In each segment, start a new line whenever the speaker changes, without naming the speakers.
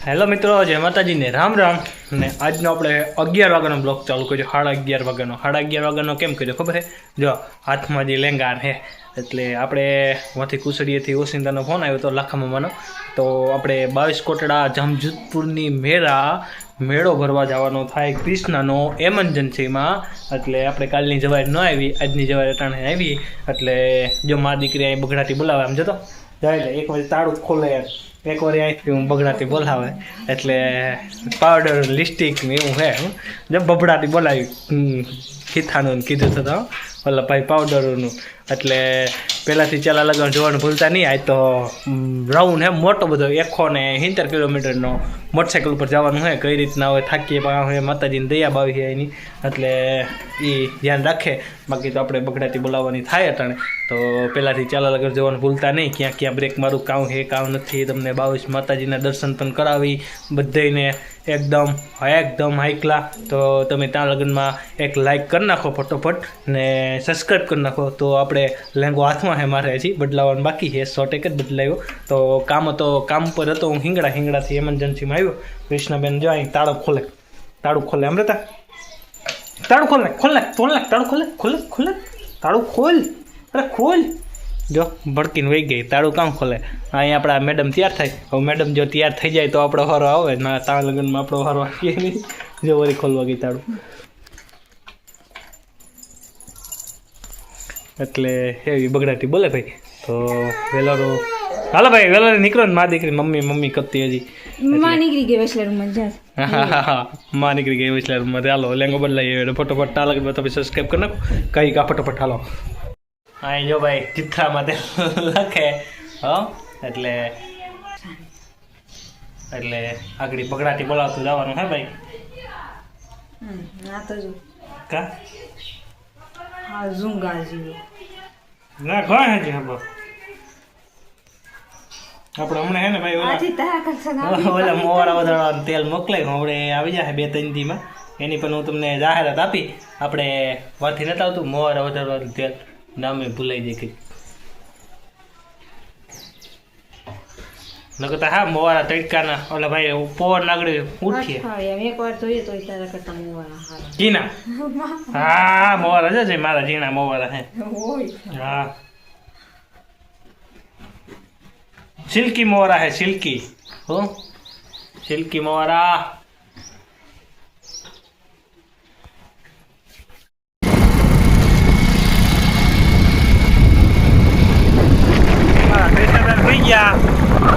Hello મિત્રો, જય માતાજીને રામ રામ. ને આજનો આપણે 11 વાગ્યાનો બ્લોગ ચાલુ કર્યો. 11:30 વાગ્યાનો. 11:30 વાગ્યાનો કેમ કર્યો ખબર છે? જો હાથમાં જે લેંગાર છે એટલે આપણે વાંથી કુસડીએથી ઓસિંતાનો ફોન આવ્યો હતો લાખામામાનો. તો આપણે 22 કોટડા જામજોધપુરની મેળો ભરવા જવાનો થાય કૃષ્ણનો એમરજન્સીમાં. એટલે આપણે કાલની જવાય ન આવી, આજની જવાય અટાણે આવી. એટલે જો મારી દીકરી અહીં બગડાટી બોલાવે આમ જતો જાય એક વાર તાળું ખોલે એક વાર અહીંથી હું બગડાટી બોલાવે એટલે પાવડર લિપસ્ટિક ને એવું હે જો બબડાટી બોલાવી ખીથાનું કીધું તો ઓલા ભાઈ પાવડરનું. એટલે પહેલાંથી ચાલા લગન જોવાનું ભૂલતા નહીં. આજ તો રાઉન્ડ હે મોટો બધો 170 કિલોમીટરનો મોટરસાઇકલ ઉપર જવાનું હોય. કઈ રીતના હોય થાકીએ હોય માતાજીની દયા બાવી છે એની એટલે એ ધ્યાન રાખે. બાકી તો આપણે બગડાટી બોલાવવાની થાય અટાણે તો પહેલાંથી ચાલા લગન જોવાનું ભૂલતા નહીં. ક્યાં ક્યાં બ્રેક મારું કામ છે કામ નથી. તમને 22 માતાજીના દર્શન પણ કરાવી બધાને એકદમ હાઈકલા. તો તમે ત્યાં લગ્નમાં એક લાઇક કરી નાખો ફટોફટ ને સબસ્ક્રાઈબ કરી નાખો. તો આપણે લેંગો હાથમાં છે મારે હજી બદલાવવાનું બાકી છે. 100% જ બદલાવ્યો. તો કામ પર હતો હું હિંગડાથી એમરજન્સીમાં આવ્યો. કૃષ્ણબેન જો અહીં તાળું ખોલે અમૃતા તાળું ખોલ અરે ખોલ. જો ભડકીને વહી ગઈ. તાળું કામ ખોલે. અહીં આપણા મેડમ તૈયાર થાય. હવે મેડમ જો તૈયાર થઈ જાય તો આપણો હારો આવે ના તાળ લગ્નમાં આપણો હારો આવીએ નહીં. જો વળી ખોલવા ગઈ તાળું. એટલે એવી બગડાટી બોલે ભાઈ. તો વેલારો હાલો ભાઈ વેલારે નીકળો ને. મા દીકરી મમ્મી કરતી હજી
માં નીકળી ગઈ વેસલા રૂમમાં જા.
હા માં નીકળી ગઈ વેસલા રૂમમાં. હાલો લેંગો બદલાઈ ફટોફટ તાળ લગ્નમાં તમે સબસ્ક્રાઈબ કરી નાખો. કઈ કા ફટોફટ હાલો. હા જો ભાઈ ચિત્રામાં તે લખે એટલે આગળ બગડાટી બોલાવતું જવાનું હે ભાઈ.
ના તો જો
કા
હા ઝુંગા જીવો
ના કોઈ હજી હબો આપણે હમણાં હે ને ભાઈ ઓલા મોવારા વધારવાનું તેલ મોકલાય આપણે આવી જાય 2-3 દીમાં. એની પણ હું તમને જાહેરાત આપી. આપણે વાંથી નથી આવતું મોવારા વધારવાનું તેલ નામે ભૂલાઈ જાય કંઈક નકર તો હા મોવારા તડકાના ઓલા ભાઈ પવન આગળ ઉઠીએ
એક વાર જોઈએ તો તારા કરતા મોવારા હારા
ઝીણા. હા મોવારા છે મારા ઝીણા મોવારા હે. હા સિલ્કી મોવારા હે સિલ્કી મોવારા.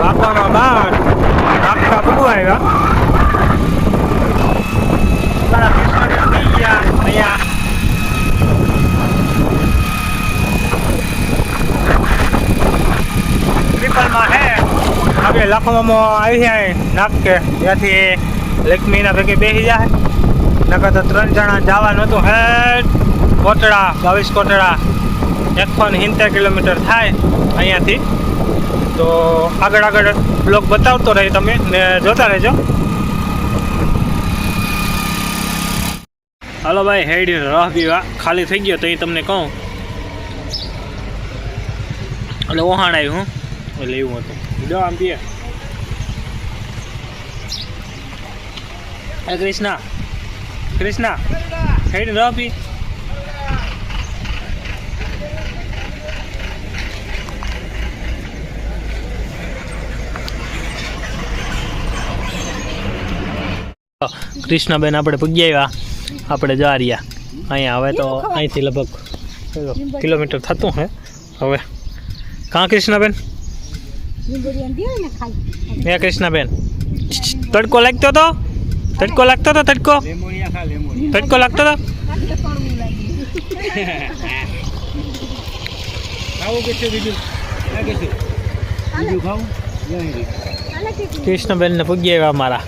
રાખવામાં બાર આખા બધું આવ્યા. અહીંયા ટ્રિપલમાં હે આપણે લાખોમાં આવી જાય નાખ કે ત્યાંથી લક્ષ્મીના ભેગે બેસી જાય. નકર તો 3 જણા જવાનું હતું હે કોટડા 22 કોટડા 170 કિલોમીટર થાય અહીંયાથી. તો આગળ બ્લોગ બતાવતો રહે તમે ને જોતા રહેજો. હાલો ભાઈ હેડીને રહ પીવા ખાલી થઈ ગયો તો એ તમને કહું એટલે ઓહાણ આવ્યું હું એટલે એવું હતું. જો આમ પીએ કૃષ્ણા હેડીને રહ પી. કૃષ્ણબેન આપણે પૂગી આવ્યા. આપણે જા રહ્યા અહીંયા. હવે તો અહીંથી લગભગ કિલોમીટર થતું હે હવે. કાં કૃષ્ણબેન કૃષ્ણબેન તડકો લાગતો હતો તડકો લાગતો હતો. કૃષ્ણબેન ને પૂગી આવ્યા અમારા.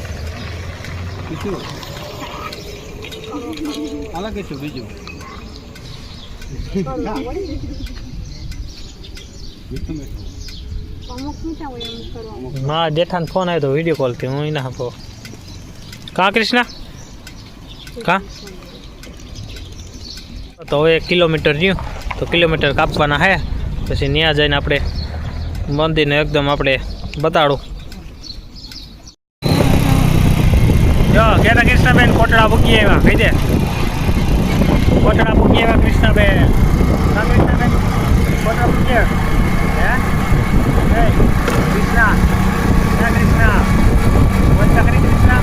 હા જેઠાને ફોન આવ્યો તો વિડીયો કોલ થી હું એના આપો. કાં કૃષ્ણ કાં તો હવે 1 કિલોમીટર રહ્યું તો કિલોમીટર કાપવાના હે. પછી ત્યાં જઈને આપણે મંદિરને એકદમ આપણે બતાડું. ક્યારે કૃષ્ણાબેન કોટડા ભૂગી આવ્યા કહી દે. કોટડા ભૂગી આવ્યા કૃષ્ણાબેન. હા કૃષ્ણાબેન કોટડા ભૂગી આવ્યા. હે કૃષ્ણા ક્યાં કૃષ્ણા બોલતા ખરી કૃષ્ણા.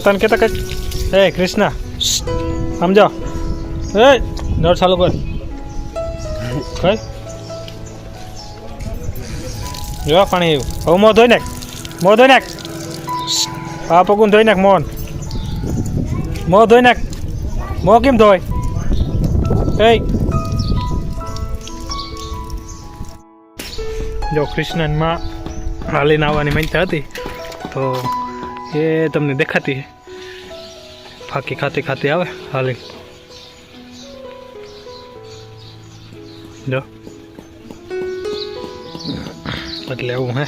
તને કહેતા કઈ એ કૃષ્ણા સમજો એ નળ ચાલુ કર કઈ જો પાણી આવ્યું હવે મોં ધોઈ નાખ આ પગું ધોઈ નાખ મોં ધોઈ નાખ મોં કેમ ધોય એ જો કૃષ્ણમાં હાલીને આવવાની માન્યતા હતી તો એ તમને દેખાતી હે ફાંકી ખાતી ખાતી આવે હાલી જો એટલે એવું હે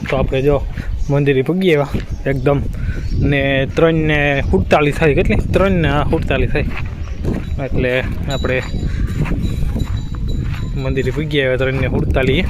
તો આપણે જો મંદિરે પૂગી આવ્યા એકદમ ને 3:47 થાય કેટલી 3:48 થાય એટલે આપણે મંદિરે પૂગી આવ્યા 3:48.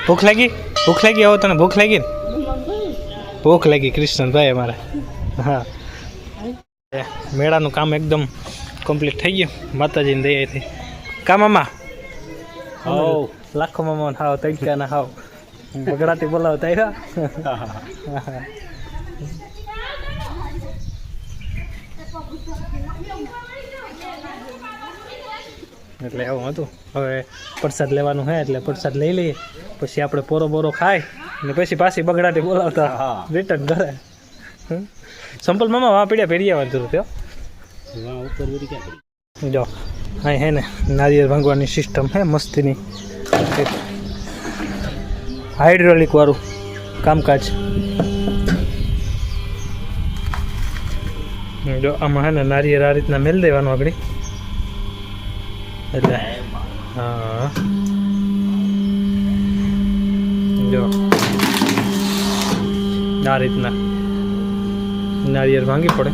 ભૂખ લાગી હવે તને ભૂખ લાગી ને ભૂખ લાગી કૃષ્ણભાઈ અમારે હા મેળાનું કામ એકદમ કમ્પ્લીટ થઈ ગયું માતાજીની દયાથી કા મામા હાવ લાખો મામા હાવ તડકાના હાવ બગડાટી બોલાવતા આવ્યા એટલે એવું હતું હવે પ્રસાદ લેવાનું છે એટલે પ્રસાદ લઈ લઈએ પછી આપણે પોરો ખાય ને પછી પાછી બગડાટી બોલાવતા રિટર્ન કરે સંપલ મામા વાં પીડ્યા પેઢી આવવાનું થયો જો અહીં હે ને નારિયેળ ભાંગવાની સિસ્ટમ હે મસ્તીની હાઇડ્રોલિક વાળું કામકાજ જો આમાં હે ને નારિયેળ આ રીતના મેળ દેવાનું આગળ એટલે હા જો આ રીતના નારિયેળ ભાંગી પડે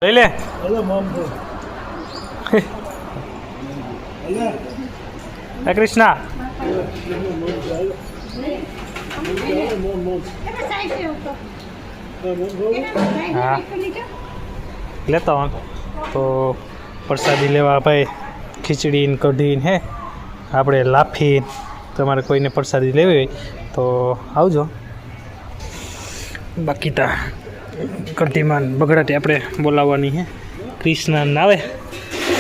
લઈ લે હે કૃષ્ણા હા લેતા હોઉં તો પ્રસાદી લેવા ભાઈ ખીચડી ને કઢી હે આપણે લાફી તમારે કોઈને પ્રસાદી લેવી હોય તો આવજો બાકી તા કઢીમાં બગડાટી આપણે બોલાવવાની હે કૃષ્ણ આવે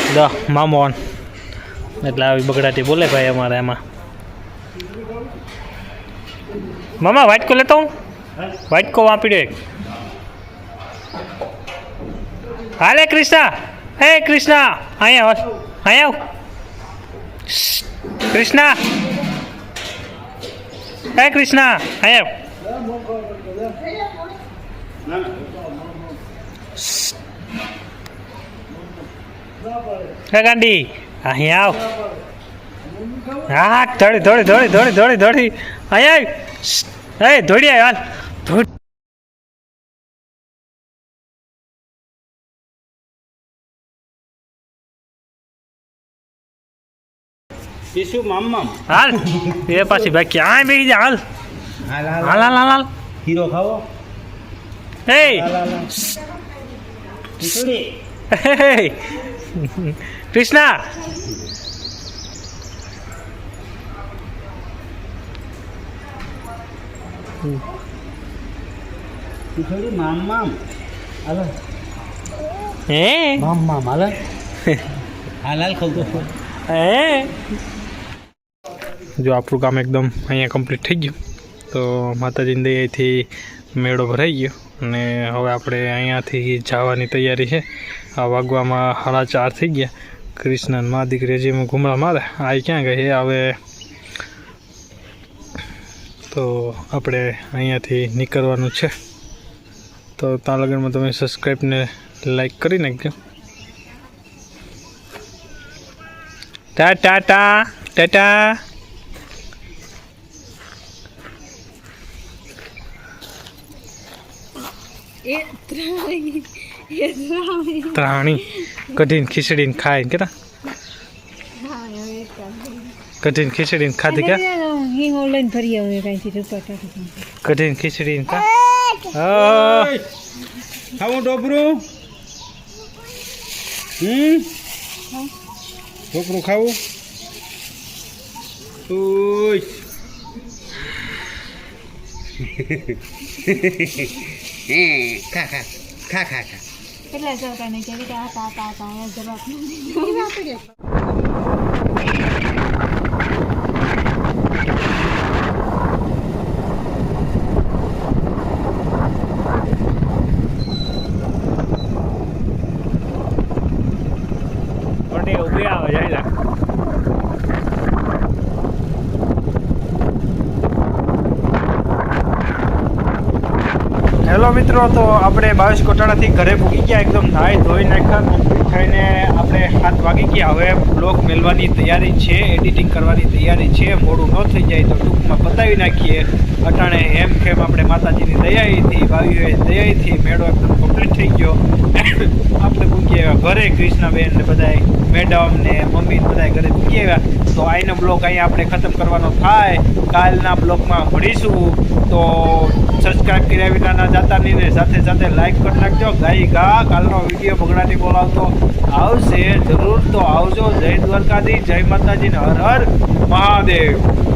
દ મામોન એટલે આવી બગડાટી બોલે ભાઈ અમારે એમાં મામા વાટકો લેતો હું વાટકો વાપી દે હાલે કૃષ્ણા હે કૃષ્ણા અહીંયા આવ કૃષ્ણા હે કૃષ્ણા અહીંયા હે ગાંડી અહીંયા આવ હા થોડી અહીંયા હે દોડી આવ હાલ
પીસુ મામા
હાલ એ પાછી ભાઈ ક્યાં બેસી જા હાલ હાલ હાલ હાલ
હીરો ખાવો
હે
ખીચડી
કૃષ્ણા
ખીચડી મામા હાલો
હે
મામા હાલો હાલ ખાવ તો
હે જો આપણું કામ એકદમ અહીંયા કમ્પ્લીટ થઈ ગયું તો માતાજીની દયાથી મેળો ભરાઈ ગયો અને હવે આપણે અહીંયાથી જવાની તૈયારી છે આ વાગવામાં 4:30 થઈ ગયા કૃષ્ણ મા દીકરી હજી ઘૂમડા મારે આ ક્યાં ગઈ હવે તો આપણે અહીંયાથી નીકળવાનું છે તો ત્યાં લગનમાં તમે સબસ્ક્રાઈબને લાઈક કરી નાખજો ટાટા ટાટા ત્રાણી કઢીને ખીચડીને ખાય કેતા કઢીને ખીચડીને ખાધી કે કઢીને ખીચડીને ખા
ખાવું ટોપરું ટોપરું ખાવું ઓય ખા ખા ખા ખા ખા
કેટલા સરકારને કેવી રીતે હતા જવાબ
ઉભી આવે જાય હેલો મિત્રો, તો આપણે 22 કોટાળાથી ઘરે પૂકી ગયા, એકદમ નાહી ધોઈ નાખ્યા, કમ્પ્લીટ થઈને આપણે 7 વાગી ગયા. હવે બ્લોગ મેળવાની તૈયારી છે, એડિટિંગ કરવાની તૈયારી છે. મોડું ન થઈ જાય તો ટૂંકમાં પતાવી નાખીએ. અટાણે એમ કેમ આપણે માતાજીની દયાથી, ભાઈઓએ દયાથી મેળો એકદમ કમ્પ્લીટ થઈ ગયો. આપણે પૂકી આવ્યા ઘરે, કૃષ્ણાબેન ને બધાય, મેડમ ને મમ્મી બધાય ઘરે પૂકી આવ્યા. તો આઈનો બ્લોગ અહીંયા આપણે ખતમ કરવાનો થાય. કાલના બ્લોગમાં મળીશું. તો સબસ્ક્રાઈબ કર્યા વિના ના જાતા નહીં ને સાથે સાથે લાઈક કરી નાખજો. ગા કાલનો વિડીયો બગડાટી બોલાવતો આવશે જરૂર, તો આવજો. જય દ્વારકાધીશ, જય માતાજી ને હર હર મહાદેવ.